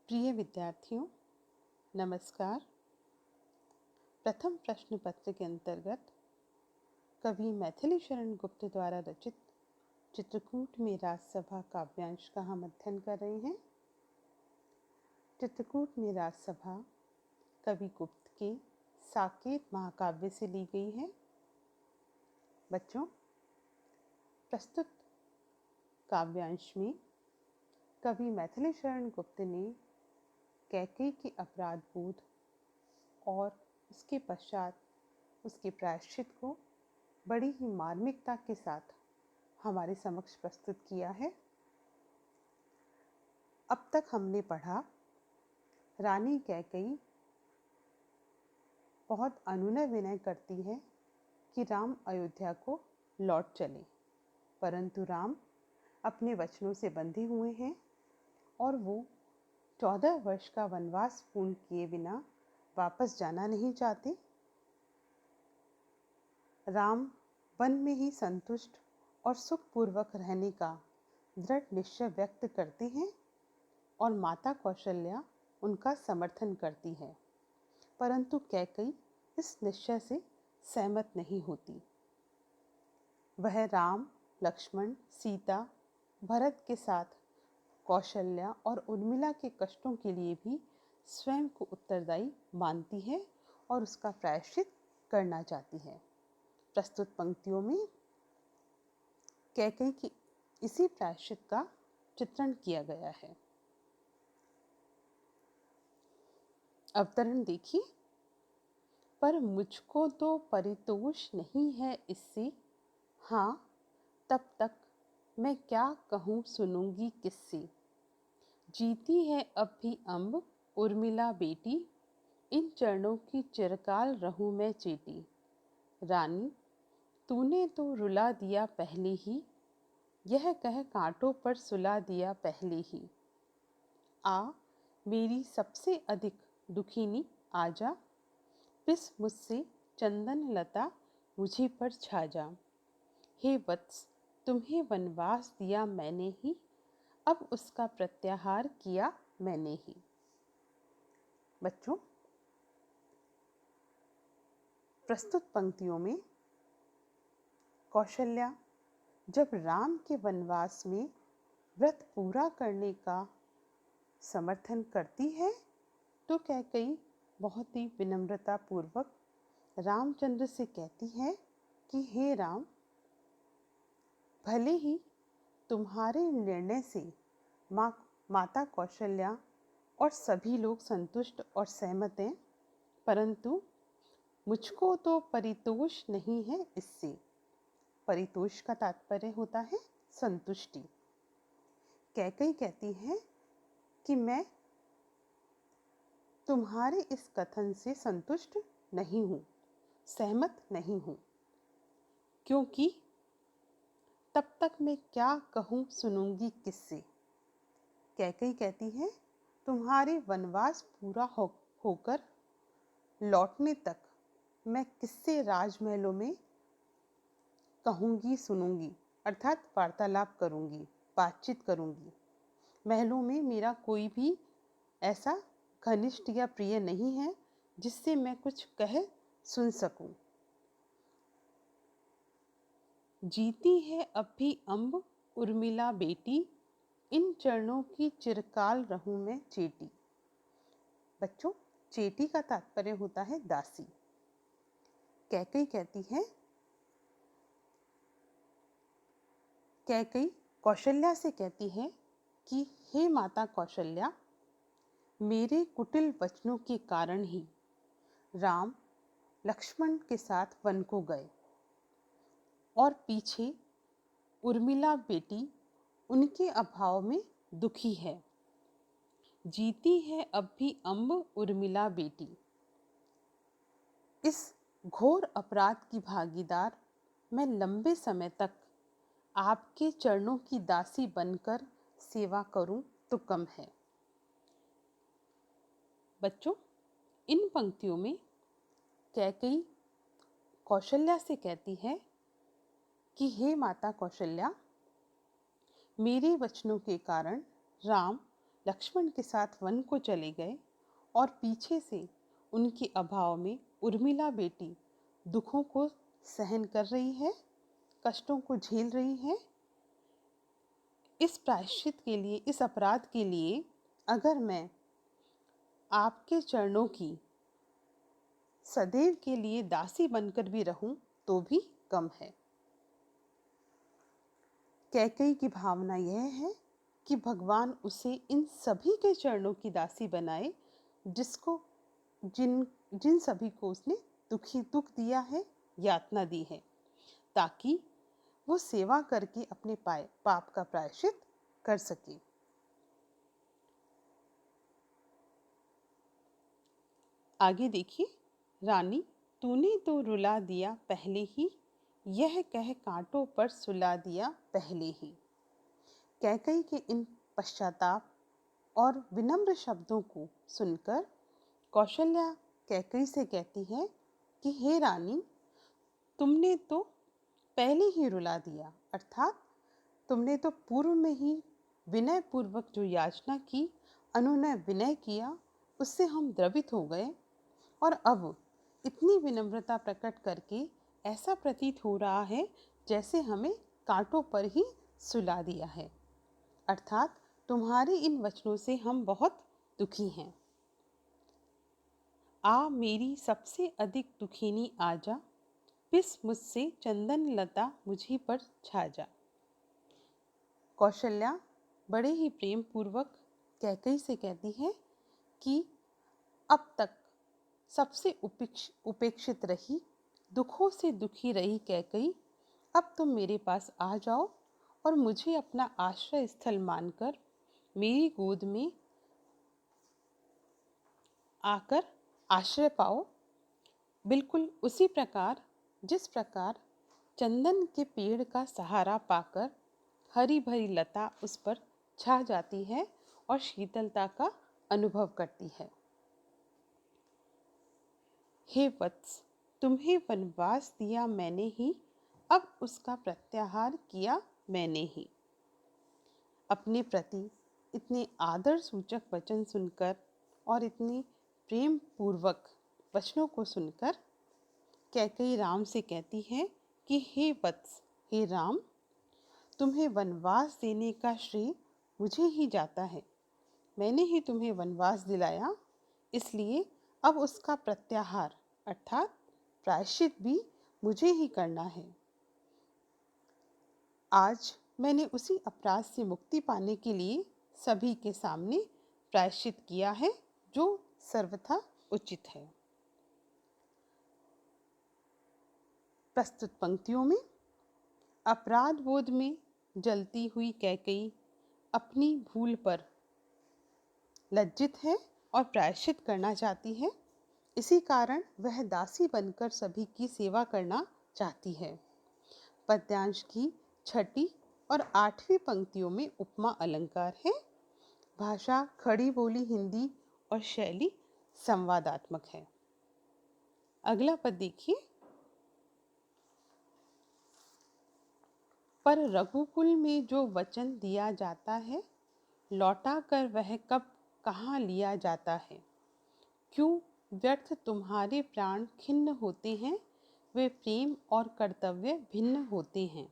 प्रिय विद्यार्थियों, नमस्कार। प्रथम प्रश्न पत्र के अंतर्गत कवि मैथिली शरण गुप्त द्वारा रचित चित्रकूट में राजसभा काव्यांश का हम अध्ययन कर रहे हैं। चित्रकूट में राजसभा कवि गुप्त के साकेत महाकाव्य से ली गई है। बच्चों, प्रस्तुत काव्यांश में कवि मैथिली शरण गुप्त ने कैकेयी के अपराध बोध और उसके पश्चात उसके प्रायश्चित को बड़ी ही मार्मिकता के साथ हमारे समक्ष प्रस्तुत किया है। अब तक हमने पढ़ा, रानी कैकेयी बहुत अनुनय विनय करती है कि राम अयोध्या को लौट चले, परंतु राम अपने वचनों से बंधे हुए हैं और वो 14 वर्ष का वनवास पूर्ण किए बिना वापस जाना नहीं चाहते। राम वन में ही संतुष्ट और सुखपूर्वक रहने का दृढ़ निश्चय व्यक्त करते हैं और माता कौशल्या उनका समर्थन करती है, परंतु कैकेयी इस निश्चय से सहमत नहीं होती। वह राम, लक्ष्मण, सीता, भरत के साथ कौशल्या और उर्मिला के कष्टों के लिए भी स्वयं को उत्तरदायी मानती है और उसका प्रायश्चित करना चाहती है। प्रस्तुत पंक्तियों में कैकेयी की इसी प्रायश्चित का चित्रण किया गया है। अवतरण देखिए। पर मुझको तो परितोष नहीं है इससे, हाँ तब तक मैं क्या कहूँ सुनूंगी किससे। जीती है अब भी अम्ब उर्मिला बेटी, इन चरणों की चिरकाल रहूं मैं चेटी। रानी तूने तो रुला दिया पहले ही, यह कह कांटों पर सुला दिया पहले ही। आ मेरी सबसे अधिक दुखिनी आजा, पिस मुझसे चंदन लता मुझे पर छा जा। हे वत्स तुम्हें वनवास दिया मैंने ही, अब उसका प्रत्याहार किया मैंने ही। बच्चों, प्रस्तुत पंक्तियों में कौशल्या जब राम के वनवास में व्रत पूरा करने का समर्थन करती है तो कैकेयी बहुत ही विनम्रता पूर्वक रामचंद्र से कहती है कि हे राम, भले ही तुम्हारे निर्णय से माता कौशल्या और सभी लोग संतुष्ट और सहमत हैं, परंतु मुझको तो परितोष नहीं है इससे। परितोष का तात्पर्य होता है संतुष्टि। कैकेयी कहती है कि मैं तुम्हारे इस कथन से संतुष्ट नहीं हूँ, सहमत नहीं हूँ, क्योंकि तब तक मैं क्या कहूँ सुनूंगी किससे। कैकेयी कहती है तुम्हारे वनवास पूरा होकर लौटने तक मैं किससे राजमहलों में कहूँगी सुनूंगी, अर्थात वार्तालाप करूँगी, बातचीत करूँगी। महलों में मेरा कोई भी ऐसा घनिष्ठ या प्रिय नहीं है जिससे मैं कुछ कह सुन सकूं। जीती है अब भी अम्ब उर्मिला बेटी, इन चरणों की चिरकाल रहूं मैं चेटी। बच्चों, चेटी का तात्पर्य होता है दासी। कैकेयी कहती है, कैकेयी कौशल्या से कहती है कि हे माता कौशल्या, मेरे कुटिल वचनों के कारण ही राम लक्ष्मण के साथ वन को गए और पीछे उर्मिला बेटी उनके अभाव में दुखी है। जीती है अब भी अम्ब उर्मिला बेटी। इस घोर अपराध की भागीदार मैं लंबे समय तक आपके चरणों की दासी बनकर सेवा करूं तो कम है। बच्चों, इन पंक्तियों में कैकेयी कौशल्या से कहती है कि हे माता कौशल्या, मेरे वचनों के कारण राम लक्ष्मण के साथ वन को चले गए और पीछे से उनके अभाव में उर्मिला बेटी दुखों को सहन कर रही है, कष्टों को झेल रही है। इस प्रायश्चित के लिए, इस अपराध के लिए अगर मैं आपके चरणों की सदैव के लिए दासी बनकर भी रहूं तो भी कम है। कैकेयी की भावना यह है कि भगवान उसे इन सभी के चरणों की दासी बनाए जिसको जिन सभी को उसने दुख दिया है, यातना दी है, ताकि वो सेवा करके अपने पाप का प्रायश्चित कर सके। आगे देखिए, रानी तूने तो रुला दिया पहले ही, यह कह कांटों पर सुला दिया पहले ही। कैकेयी के इन पश्चाताप और विनम्र शब्दों को सुनकर कौशल्या कैकेयी से कहती है कि हे रानी, तुमने तो पहले ही रुला दिया, अर्थात तुमने तो पूर्व में ही विनय पूर्वक जो याचना की, अनुनय विनय किया, उससे हम द्रवित हो गए और अब इतनी विनम्रता प्रकट करके ऐसा प्रतीत हो रहा है जैसे हमें कांटों पर ही सुला दिया है, अर्थात तुम्हारे इन वचनों से हम बहुत दुखी हैं। आ मेरी सबसे अधिक दुखीनी आजा, पिस मुझसे चंदन लता मुझी पर छा जा। कौशल्या बड़े ही प्रेम पूर्वक कैकेयी से कहती है कि अब तक सबसे उपेक्षित रही, दुखों से दुखी रही कैकेयी, अब तुम मेरे पास आ जाओ और मुझे अपना आश्रय स्थल मानकर मेरी गोद में आकर आश्रय पाओ। बिल्कुल उसी प्रकार जिस प्रकार चंदन के पेड़ का सहारा पाकर हरी भरी लता उस पर छा जाती है और शीतलता का अनुभव करती है। हे वत्स, तुम्हें वनवास दिया मैंने ही, अब उसका प्रत्याहार किया मैंने ही। अपने प्रति इतने आदर सूचक वचन सुनकर और इतने प्रेम पूर्वक वचनों को सुनकर कैकेयी राम से कहती है कि हे वत्स, हे राम, तुम्हें वनवास देने का श्रेय मुझे ही जाता है। मैंने ही तुम्हें वनवास दिलाया, इसलिए अब उसका प्रत्याहार अर्थात प्रायश्चित भी मुझे ही करना है। आज मैंने उसी अपराध से मुक्ति पाने के लिए सभी के सामने प्रायश्चित किया है जो सर्वथा उचित है। प्रस्तुत पंक्तियों में अपराध बोध में जलती हुई कैकेयी अपनी भूल पर लज्जित है और प्रायश्चित करना चाहती है। इसी कारण वह दासी बनकर सभी की सेवा करना चाहती है। पद्यांश की 6ठी और 8वीं पंक्तियों में उपमा अलंकार है। भाषा खड़ी बोली हिंदी और शैली संवादात्मक है। अगला पद देखिए, पर रघुकुल में जो वचन दिया जाता है, लौटा कर वह कब कहाँ लिया जाता है। क्यों व्यर्थ तुम्हारे प्राण खिन्न होते हैं, वे प्रेम और कर्तव्य भिन्न होते हैं।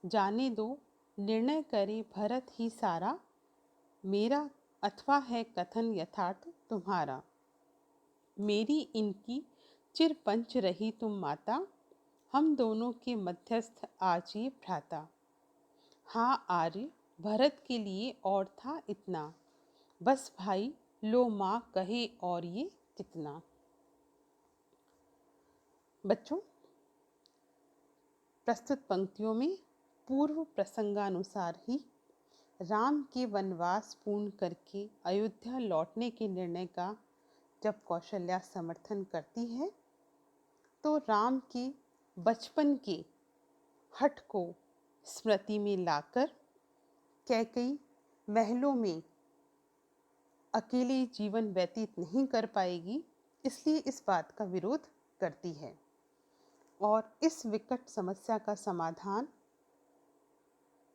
जाने दो निर्णय करे भरत ही सारा, मेरा अथवा है कथन यथार्थ तुम्हारा। मेरी इनकी चिर पंच रही तुम माता, हम दोनों के मध्यस्थ आज ये भ्राता। हाँ आर्य भरत के लिए और था इतना, बस भाई लो माँ कहे और ये कितना। बच्चों, प्रस्तुत पंक्तियों में पूर्व प्रसंगानुसार ही राम के वनवास पूर्ण करके अयोध्या लौटने के निर्णय का जब कौशल्या समर्थन करती है, तो राम के बचपन के हठ को स्मृति में लाकर कैकेयी महलों में अकेले जीवन व्यतीत नहीं कर पाएगी, इसलिए इस बात का विरोध करती है और इस विकट समस्या का समाधान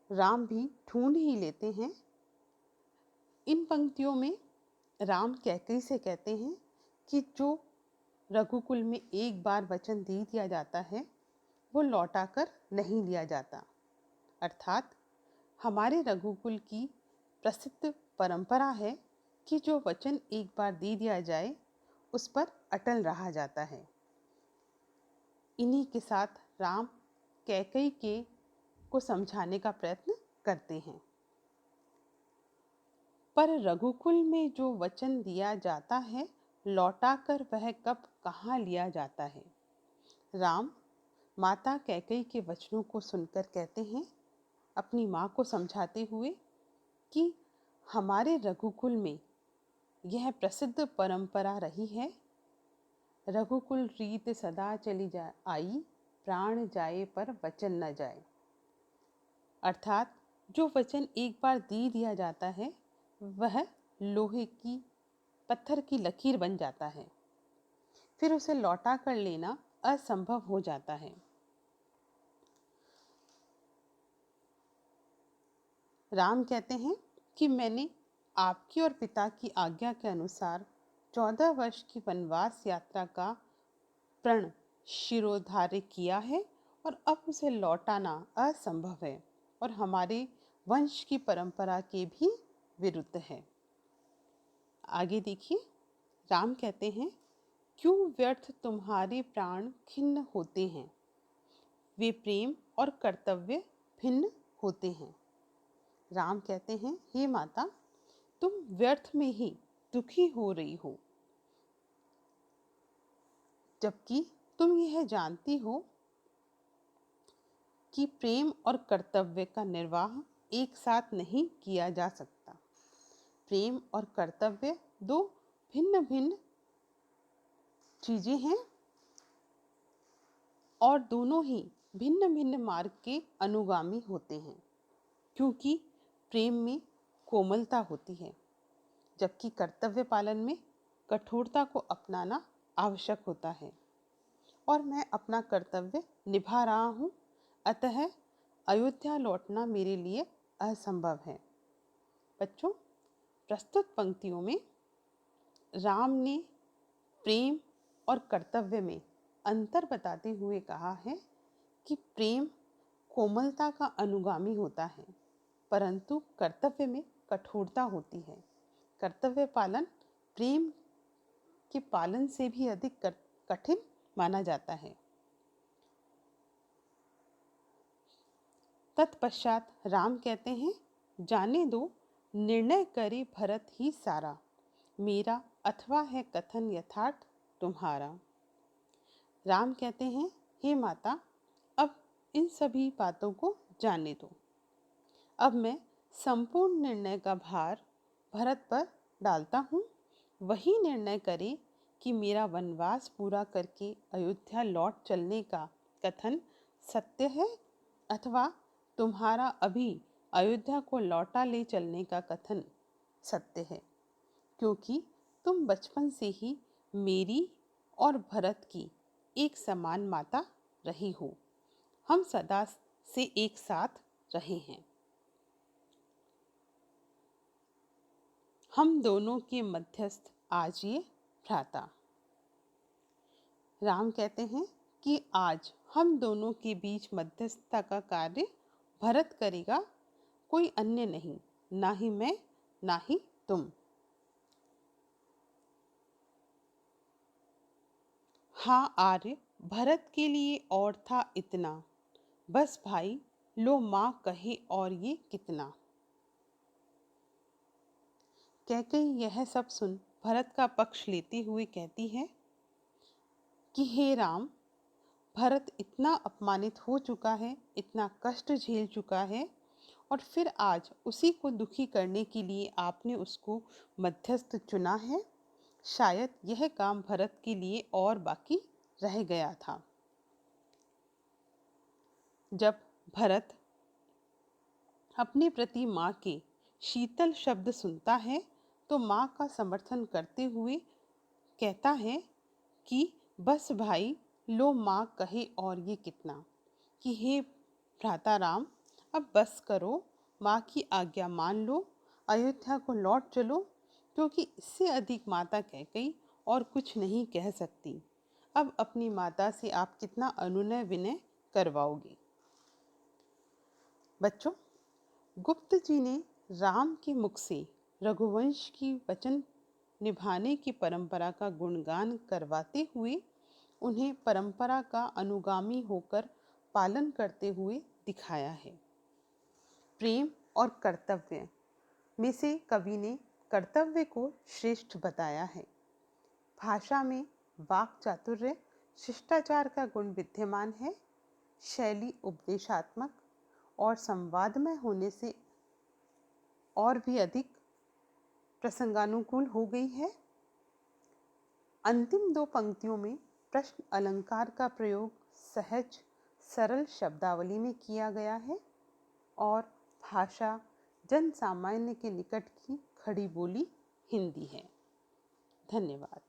राम भी ढूंढ ही लेते हैं। इन पंक्तियों में राम कैकई से कहते हैं कि जो रघुकुल में एक बार वचन दे दिया जाता है वो लौटाकर नहीं लिया जाता। अर्थात हमारे रघुकुल की प्रसिद्ध परंपरा है कि जो वचन एक बार दे दिया जाए उस पर अटल रहा जाता है। इन्हीं के साथ राम कैकई के को समझाने का प्रयत्न करते हैं। पर रघुकुल में जो वचन दिया जाता है लौटाकर वह कब कहाँ लिया जाता है। राम माता कैकई के वचनों को सुनकर कहते हैं, अपनी माँ को समझाते हुए, कि हमारे रघुकुल में यह प्रसिद्ध परंपरा रही है, रघुकुल रीत सदा चली जा आई, प्राण जाए पर वचन न जाए। अर्थात जो वचन एक बार दे दिया जाता है वह लोहे की पत्थर की लकीर बन जाता है, फिर उसे लौटा कर लेना असंभव हो जाता है। राम कहते हैं कि मैंने आपकी और पिता की आज्ञा के अनुसार 14 वर्ष की वनवास यात्रा का प्रण शिरोधार्य किया है और अब उसे लौटाना असंभव है और हमारे वंश की परंपरा के भी विरुद्ध है। आगे देखिए, राम कहते हैं, क्यों व्यर्थ तुम्हारे प्राण खिन्न होते हैं, वे प्रेम और कर्तव्य भिन्न होते हैं। राम कहते हैं, हे माता, तुम व्यर्थ में ही दुखी हो रही हो, जबकि तुम यह जानती हो कि प्रेम और कर्तव्य का निर्वाह एक साथ नहीं किया जा सकता। प्रेम और कर्तव्य दो भिन्न भिन्न चीजें हैं और दोनों ही भिन्न भिन्न मार्ग के अनुगामी होते हैं, क्योंकि प्रेम में कोमलता होती है जबकि कर्तव्य पालन में कठोरता को अपनाना आवश्यक होता है। और मैं अपना कर्तव्य निभा रहा हूँ, अतः अयोध्या लौटना मेरे लिए असंभव है। बच्चों, प्रस्तुत पंक्तियों में राम ने प्रेम और कर्तव्य में अंतर बताते हुए कहा है कि प्रेम कोमलता का अनुगामी होता है, परंतु कर्तव्य में कठोरता होती है। कर्तव्य पालन प्रेम के पालन से भी अधिक कठिन माना जाता है। तत्पश्चात राम कहते हैं, जाने दो, निर्णय करे भरत ही सारा, मेरा अथवा है कथन यथार्थ तुम्हारा। राम कहते हैं, हे माता, अब इन सभी बातों को जाने दो। अब मैं संपूर्ण निर्णय का भार भरत पर डालता हूँ। वही निर्णय करे कि मेरा वनवास पूरा करके अयोध्या लौट चलने का कथन सत्य है अथवा तुम्हारा अभी अयोध्या को लौटा ले चलने का कथन सत्य है, क्योंकि तुम बचपन से ही मेरी और भरत की एक समान माता रही हो। हम सदा से एक साथ रहे हैं। हम दोनों के मध्यस्थ आजिए भ्राता। राम कहते हैं कि आज हम दोनों के बीच मध्यस्थता का कार्य भरत करेगा, कोई अन्य नहीं, ना ही मैं ना ही तुम। हाँ आर्य, भरत के लिए और था इतना, बस भाई लो माँ कहे और ये कितना। कैकई यह सब सुन भरत का पक्ष लेते हुए कहती है कि हे राम, भरत इतना अपमानित हो चुका है, इतना कष्ट झेल चुका है, और फिर आज उसी को दुखी करने के लिए आपने उसको मध्यस्थ चुना है। शायद यह काम भरत के लिए और बाकी रह गया था। जब भरत अपने प्रति माँ के शीतल शब्द सुनता है तो माँ का समर्थन करते हुए कहता है कि बस भाई लो माँ कहे और ये कितना, कि हे भ्राता राम, अब बस करो, माँ की आज्ञा मान लो, अयोध्या को लौट चलो, क्योंकि इससे अधिक माता कैकेयी और कुछ नहीं कह सकती। अब अपनी माता से आप कितना अनुनय विनय करवाओगे। बच्चों, गुप्त जी ने राम के मुख से रघुवंश की वचन निभाने की परंपरा का गुणगान करवाते हुए उन्हें परंपरा का अनुगामी होकर पालन करते हुए दिखाया है। प्रेम और कर्तव्य में से कवि ने कर्तव्य को श्रेष्ठ बताया है। भाषा में वाक चातुर्य, शिष्टाचार का गुण विद्यमान है। शैली उपदेशात्मक और संवादमय होने से और भी अधिक प्रसंगानुकूल हो गई है। अंतिम दो पंक्तियों में प्रश्न अलंकार का प्रयोग सहज सरल शब्दावली में किया गया है और भाषा जन सामान्य के निकट की खड़ी बोली हिंदी है। धन्यवाद।